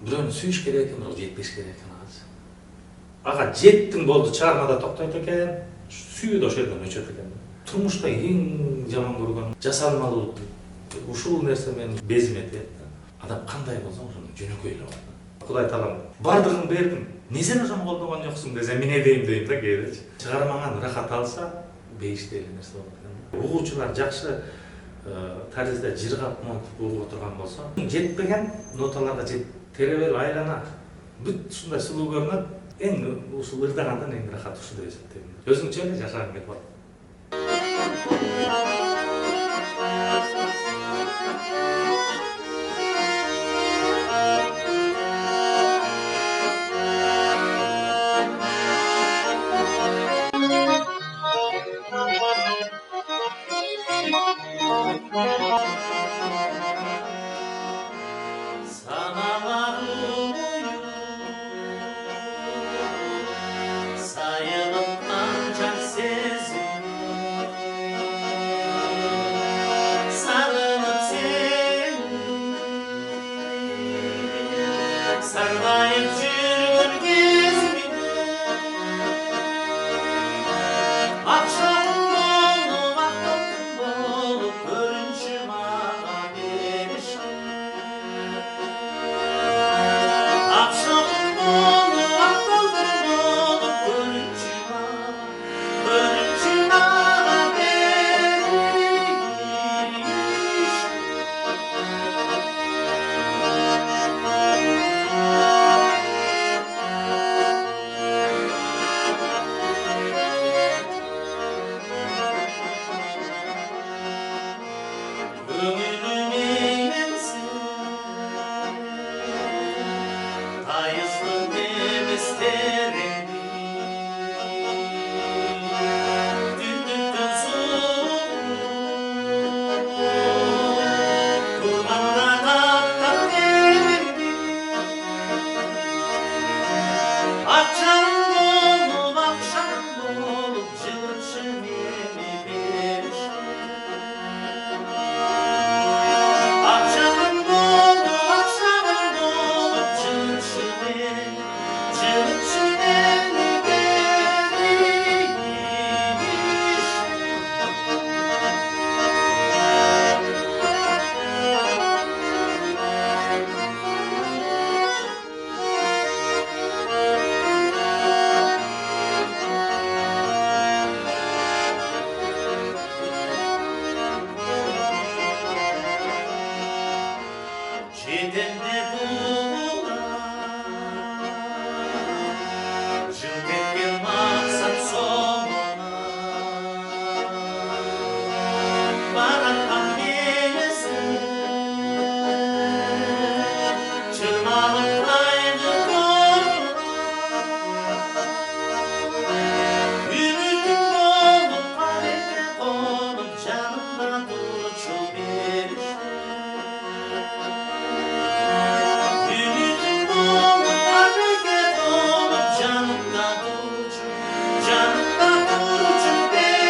Бирөөнү сүйүш керек экен, бирок жетпеш керек экен азыр. Ага жеттиң болду, чыгармада токтойт экен, сүйүү да ошол жерден өчөт экен. Турмушта эң жаман көргөнүм жасалмалуу ушул нерсе мени безиме тиет да. Адам кандай болсо ошону жөнөкөй эле болот. Кудай таалам бардыгын бердим. Эмнеге ошону колдогон жоксуң десе, мен эдейм дейм да кээдечи. Чыгармаңан рахат алса, бейиштей эле нерсе болот экен. Угуучулар жакшы таризде жыргап монтип угуп отурган болсо, жетпеген ноталарга теребел айлана бүт ушундай сулуу көрүнөт. Эң ушул ырдагандан эң рахат ушу деп эсептейм. Өзүңчө эле жашагың келип атат. Sargayıp жүргөн кезиmin акшамым болуп, акталдым болуп, көрүнчү мага бериш. Акшамым болуп, акталдым болуп, көрүнчү мага бериш. Көңүлүм эйленсин, тайыздым эмес тереңди. Түндүктөн суу турганда таптап тереңди. Акчаң болуп, акчаң болуп, жылытчы мени бериш. Akşamım doldu, akşamım doldu, çılçı beni beriş. Çedende buğular, жылт etken maksat sonuna. Barakkan meyesi, çırmalık kaydı koruna. Ümitim olup, hareket olup, canımda duruşu beriş. Ümitim olup, hareket olup, canımda duruşu beriş.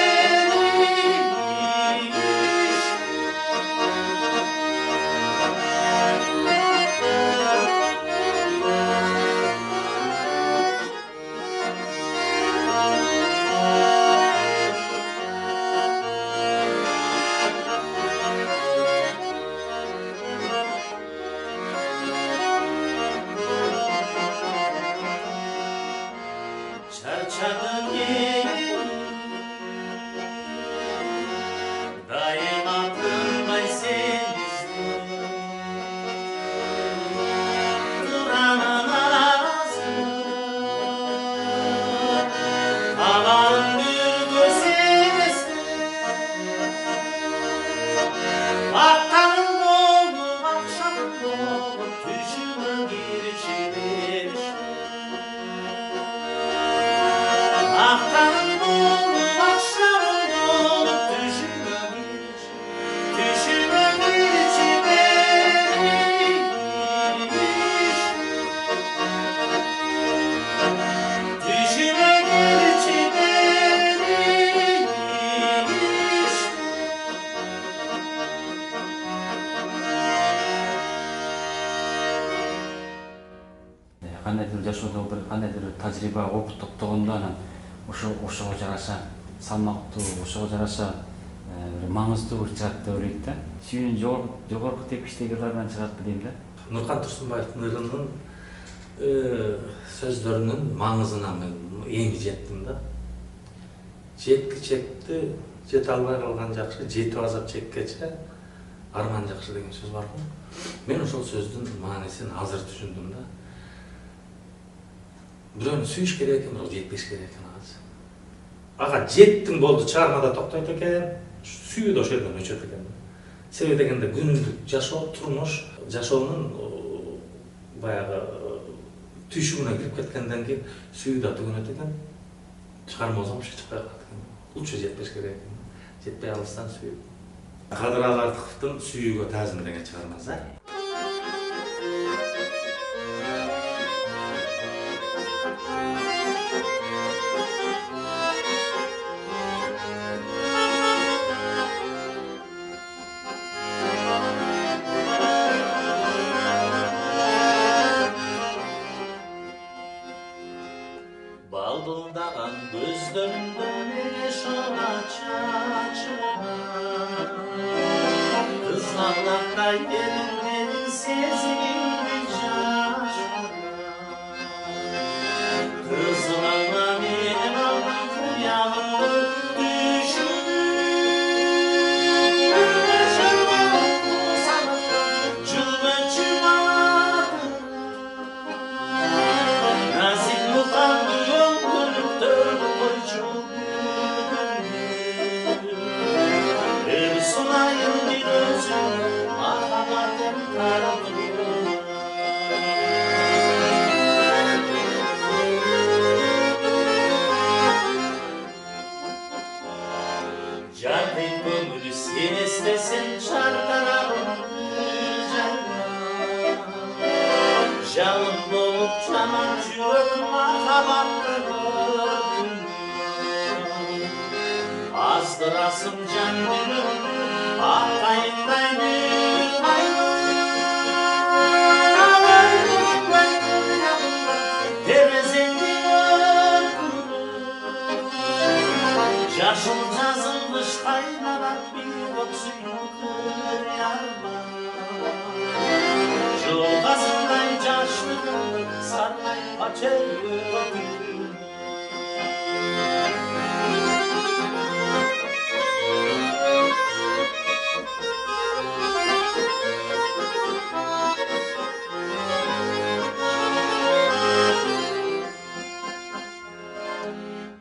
Çarçadın yeğeni, daima tınmay sen izle. Duranın arası, havanın bir gösterisi. Akşamım doldu, akşamım doldu, düşüme girişi beriş. Akşamım doldu, akşamım doldu, düşüme girişi beriş. Düşüme girişi beriş. кандайдыр жашоодо бир кандайдыр тажрыйба опыт топтогондо анан ошого жараша салмактуу, ошого жараша бир маңыздуу чыгат деп ойлойт да. Сүйүүнүн жогорку тепкичтеги ырларынан чыгатпы дейм да. Нуркан Турсунбаевдин ырынын сөздөрүнүн маңызына мен эми жеттим да. Жетки чекти, жете албай калган жакшы, жетип азап чеккече арман жакшы деген сөз бар го. Мен ошол сөздүн маанисин азыр түшүндүм да. Бирөөнү сүйүш керек экен, бирок жетпеш керек экен азыр. Ага жеттиң болду, чыгармада токтойт экен, сүйүү да ошол жерден өчөт экен. Себеби дегенде күнүмдүк жашоо, турмуш, жашоонун баягы түйшүгүнө кирип кеткенден кийин сүйүү да түгөнөт экен. Чыгарма болсом чыкпай калат экен. Лучше жетпеш керек экен. Жетпей алыстан сүйүү. Кадыралы Артыковдун «Сүйүүгө таазим» деген чыгармасы. Балдылдаган көздөрүндөн ошола чачырат. Kızlarlakta yerinden sezimli şaşırır. Kızlarla benim aldım kıyamını düşünür. Cılma çımadı. Nazik mutan yol dönüp koycu bir sulayım bir özüm mahabatım karanlığı. Canım gönül sen istesin çardaralım canım. Canım dolup canan yürek mahabatlarım. Azdırasım canım Akayımday bir hayvan Terezendi Yaşım yazılmış kaynarak bir oksuyum kır yarma Jolgazımday caşlığım sarmay paçayım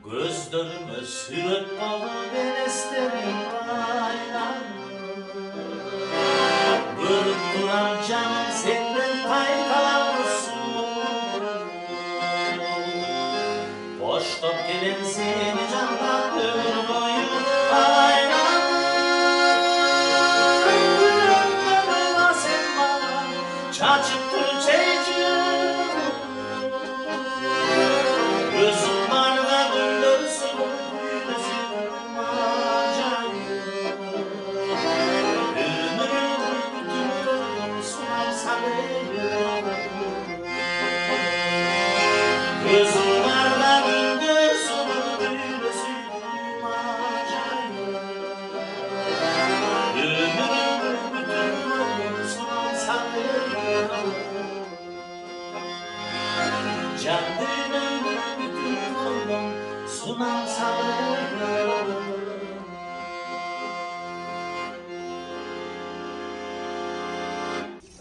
Gözlerime süret dolu beleslerim aylanır Görüp duran canım senden kaygalanmışsın Boş top gelen seni candan ömür boyu aylanır Sen bana çaçıp dur çeycim Gözüm var da gündürsün Gözüm acayip Ömrüm bütün sunar sarayım Gözüm var da gündürsün Gözüm acayip Ömrüm bütün sunar sarayım Canlının bütün kolum sunam sarılır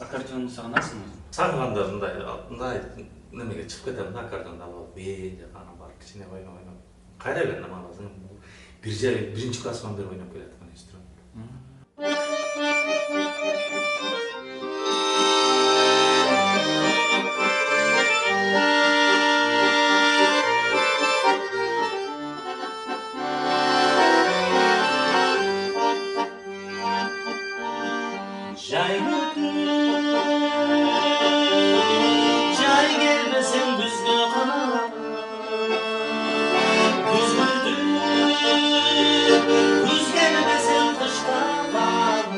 Аккордеонду сагынасыңбы? Сагынганда мындай немеге чыгып кетем да, аккордеонду алып, анан барып кичине ойноп. Кайра эле намазың. Биринчи класстан бери ойноп келаткан инструмент. Jay gelmesin güzgü kanalım Güz gelmesin kışta bağım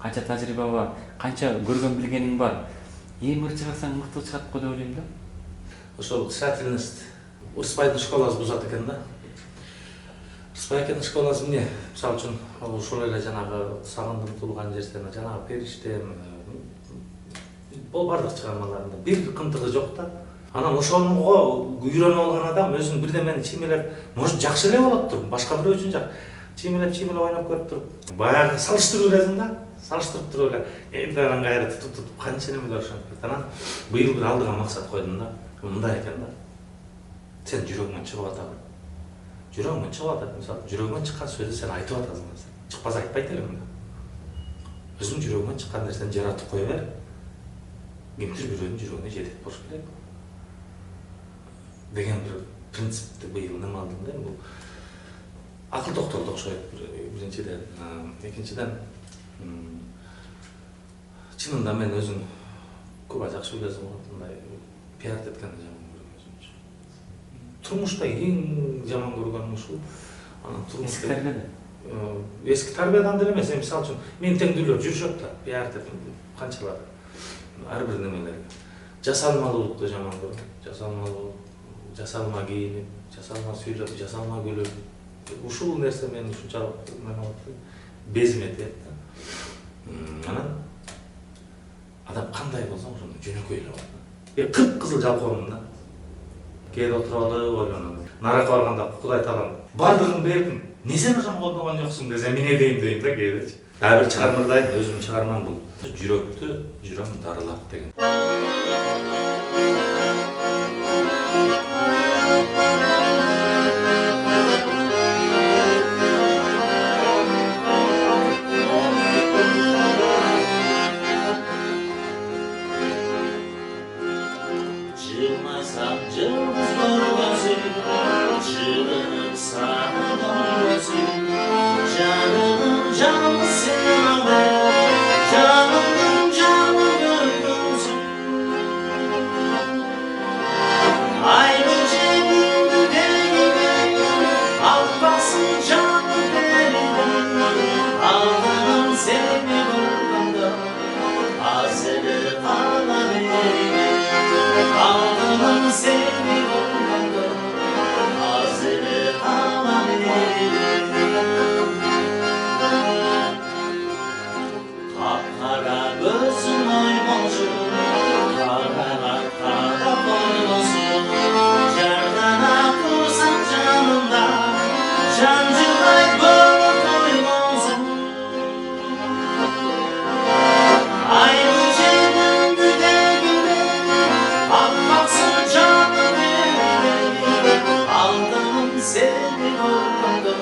канча тажрыйба бар, канча көргөн билгениң бар. Эң ырчы кылсаң мыкты чыгат го деп ойлойм да. Ошол тщательность Ырысбайдын школасы бузат экен да. Ырысбай экенин школасы эмне? Мисалы үчүн ушул эле жанагы сагындым тулган жерден жанагы периштем бардык чыгармаларында бир кымтыгы жок да. Анан ошого үйрөнүп алган адам өзүн бирдемени чимелеп, может жакшы эле болот туруп, башка бирөө үчүн чимелеп ойноп көрүп туруп, баягы салыштыруу элесиң да, салыштырып туруп эле, эми анан кайра тутуп канча немелер ошентип кетти. Анан быйыл бир алдыга максат койдум да. Мындай экен да. Сен жүрөгүңөн чыгып атабы? Жүрөгүңөн чыгып атат, мисалы, жүрөгүңөн чыккан сөздү сен айтып атасың. Чыкпаса айтпайт элең да. Өзүң жүрөгүңөн чыккан нерсени жаратып кое бер. Кимдир бирөөнүн жүрөгүнө жетет болуш керек. Деген bir принципти быйыл неме алдым да. Бул акыл докторду окшойт биринчиден, экинчиден чынында мен өзүм көп жакшы билесиң го, мындай пиар эткенди жаман көрөм өзүмчө. Турмушта эң жаман көргөнүм ушул. Анан турмушта эски тарбиядан деле эмес, мисалы үчүн менин теңдүүлөр жүрүшөт да, пиар деп канчалар ар бир немелерге. Жасалмалуулукту жаман көрөм. Жасалма кийинип, жасалма сүйлөп, жасалма күлүп. Ушул нерсе мени ушунчалык безиме тиет да. Анан адам кандай болсо ошондой жөнөкөй эле болот. Мен кып-кызыл жалкоомун да. Кээде отуруп алып ойлоном. Наракка барганда Кудай таалам бардыгын бердим. Эмне сен ошону колдогон жоксуң десем эмне дейм да кээдечи. Дагы бир чыгармадайын, өзүмдүн чыгармам бул. Жүрөктү жүрөм дарылап деген. Жылмайсам жылдыз көргөзүм, жылынып саны көргөзүм, жанымдын жаны сен жанымдын жаны көргөзүм. Айны жеңимди дегиме, албасын жаны бериме, алдынан сени көргөндө, аз эле кала бериме. Aldığım seni olmadı, az ele kalan kapkara gözün oymancı, karana kara boynuzun, cerdana kursan canımda, cancıday bana koymazım. Aynı cennemdi de Almaksın canım aldığım seni olmadı,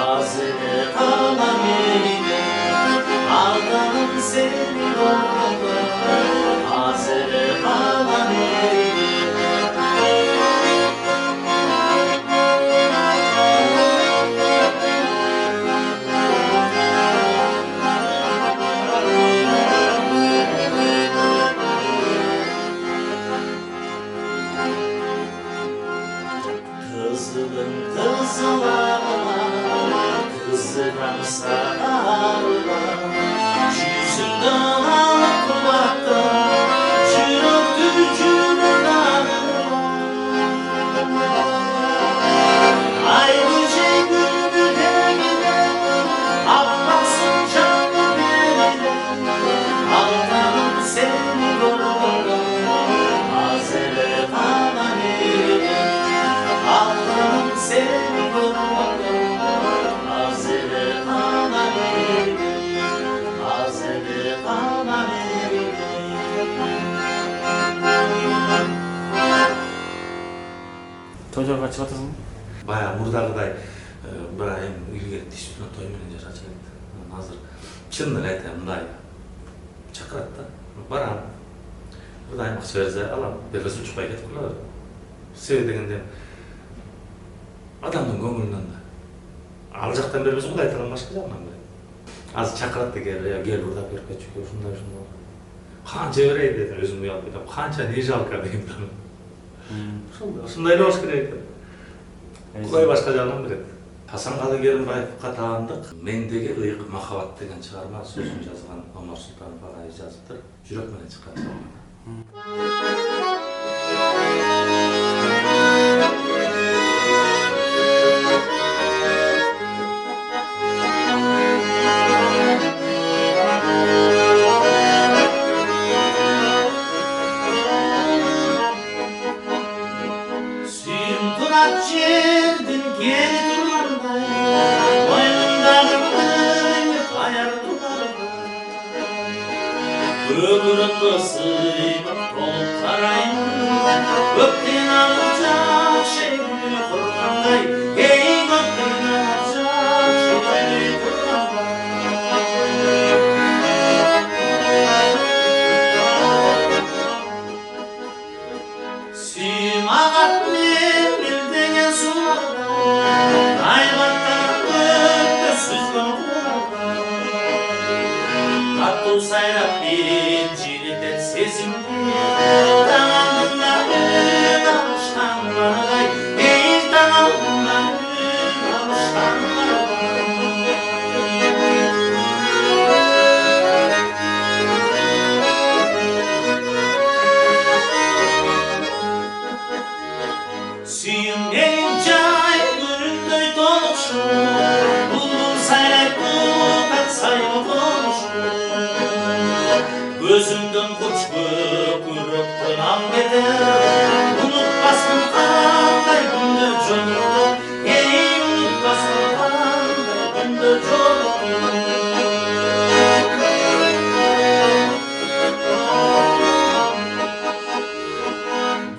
azele kalan yerine. Aldığım seni olmadı, azele kalan yerine. Kızılın kızılarına, kızıran sarılarına, yüzünden alıp kulaktan, çırık gücünün ağrına. Aynı cengibi degine, almasın canım yerine, aldanım seni görmeden, azele kalan yerine. Aldığım seni görmeden, azele kalan yerine, azele kalan yerine. Toylarga чыгып атасыңбы? Баягы мурдагыдай баягы эми илгери дисциплина той менен жашачу элек. Азыр чын эле айтайын, мындай чакырат да. Барам. Кудайым акча берсе алам, бербесе учпай кетип калат. Себеби дегенде адамдын көңүлүнөн да. Ал жактан бербесе Кудай таалам башка жагынан берет. Азыр чакырат деген, кел урдап берип кетчү, ушундай. Канча берейин десем өзүм уялып кетем. Канча не жалко дейм да. Ушундай эле болуш керек экен. Кудай башка жагынан берет. Хасан Калы Керимбаевга таандык "Мендеги ыйык махаббат" деген чыгарма сөзүн жазган Омар Султанов агай жазыптыр. Жүрөк менен чыккан чыгарма. Suyum turat жердин кени тургандай, мойнундагы кыйык аяр тургандай. Көкүрөккө сыймак толуп караймын, көктен алып жакшы гүл кургандай, эй көктен алып жакшы гүл кургандай. Сүйüm агат мелдеген сулардай, айбаттан көккө сүзгөн кулардай. Каттуу сайрап элжиретет сезимди, таң алдында үн алышкан бардай, эй таң алдында үн алышкан бардай. Suyum en jay gülünдөй толушу, булбул сайрайт туган сайыл болушу. Көзүмдөн куч көкүрөктөн аң кетер, унутпаспын кандай күндөр жолукту, эй унутпаспын кандай күндөр жолукту.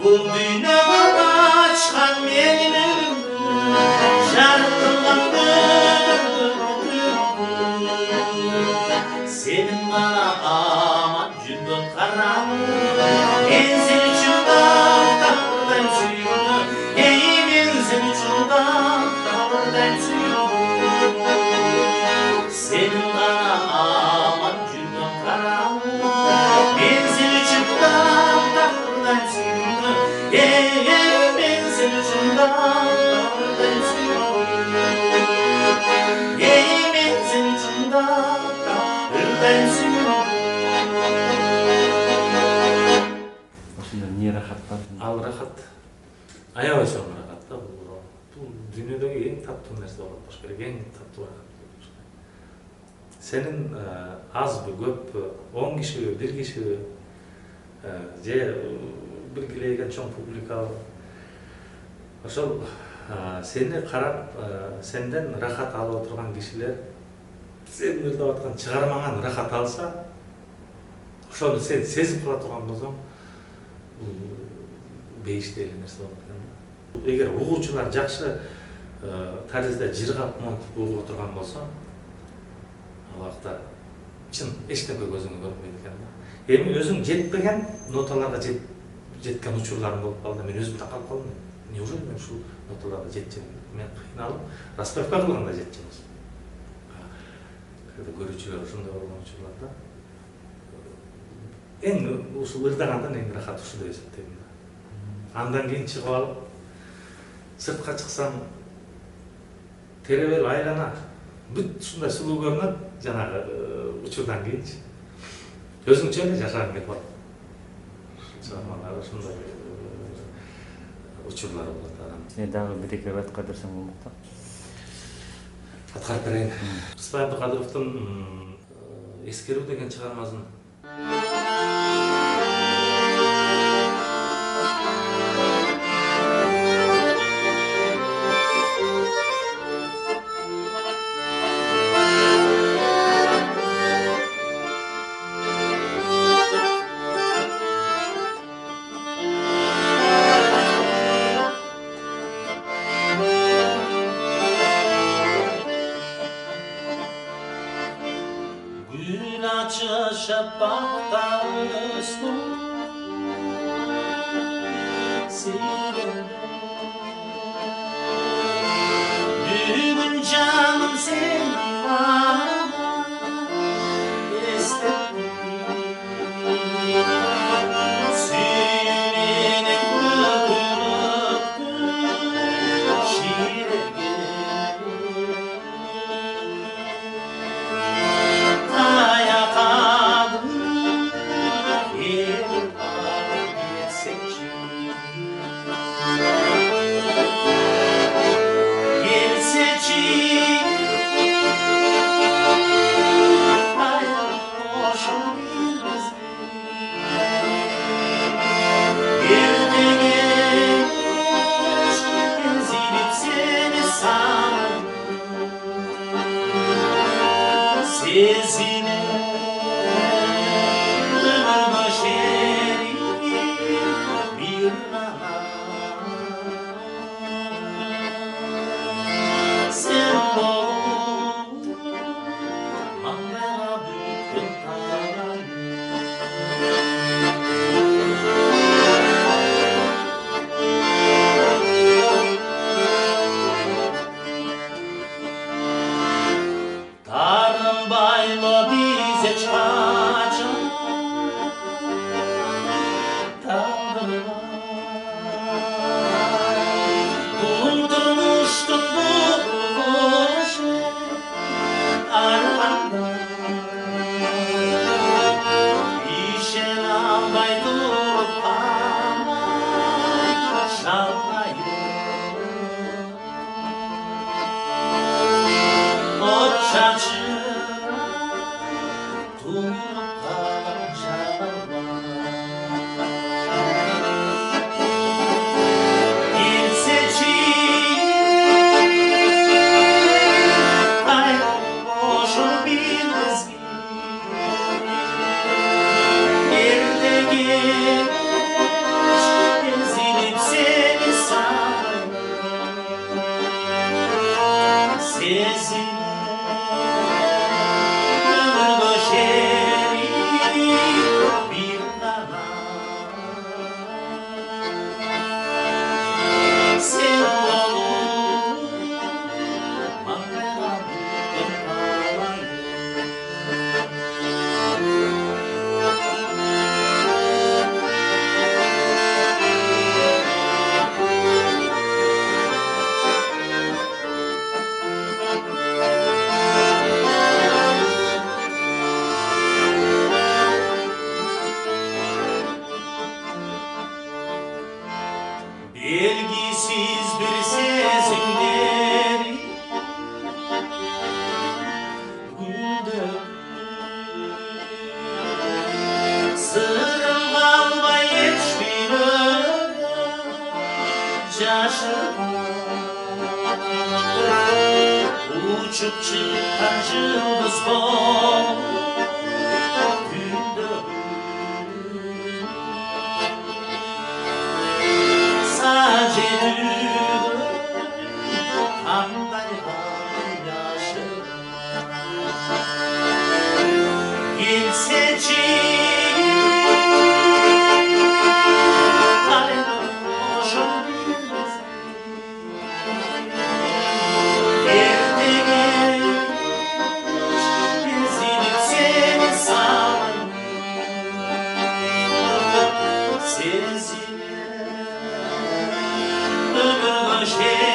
Бул дүйнөгө ачкан менин өмүрүмдү, жарык кылган көңүлдү. Сенин гана аман жүргөн карам, мен сени чындап табырдайм сүйгөндө, эй мен сени чындап табырдайм сүйгөндө. Сенин гана аман жүргөн карам, мен сени чындап табырдайм сүйгөндө, эй мен сени чындап табырдайм сүйгөндө, эй мен сени чындап табырдайм сүйгөндө. Ошондо эмне рахат бар? Ал рахат. Аябай чоң рахат да бул. Бул дүйнөдөгү эң таттуу нерсе болот болуш керек, эң таттуу рахат болуш керек. Сенин азбы, көппү, 10 кишиби, 1 кишиби, же белгилеген чоң публикабы, ошол сени карап, сенден рахат алып отурган кишилер, сен ырдап аткан чыгармаңан рахат алса, ошону сен сезип кала турган болсоң, бул бейиштей эле нерсе болот экен. Эгер угуучулар жакшы таризде жыргап монтуп угуп отурган болсо, ал убакта чын эчтеке көзүңө көрүнбөйт экен да. Эми өзүң жетпеген ноталарга жеткен учурларым болуп калды. Мен өзүм такалып калдым. Неужели мен ушул ноталарга жетчүмүн? Мен кыйналып, распевка кылганда жетчүмүн. Көрүүчүлөр ошондой болгон учурларда эң ушул ырдагандан эң рахат ушу деп эсептейм да. Андан кийин чыгып алып, сыртка чыксам, теребел айлана бүт ушундай сулуу көрүнөт, жанагы учурдан кийинчи. Өзүңчө эле жашагың келип атат. Чыгармалар ушундай учурлар болот адам. Сен дагы бир-эки бат кадырсаң болмок да. Аткарып берейин. Рыспай Абдыкадыровдун "Эскерүү" деген чыгармасын Gül açışıp baktan üstüm silgende. Bugün canım seni arama istedim. Suyumenin öpürüktü şiirge. Sezine ömür bir ana sen ol bana bütün talan Tarım baylo bize çağacak Tanrı'na Buldurmuştuk bu boşu Armanda İşen albay durup ama Şallayı O çarşı Belgisiz bir sezimleri Güldü Sırrım kalmay hiçbir Caşım Uçup çıkan yıldız bol Güldü Sadece Sezine ömür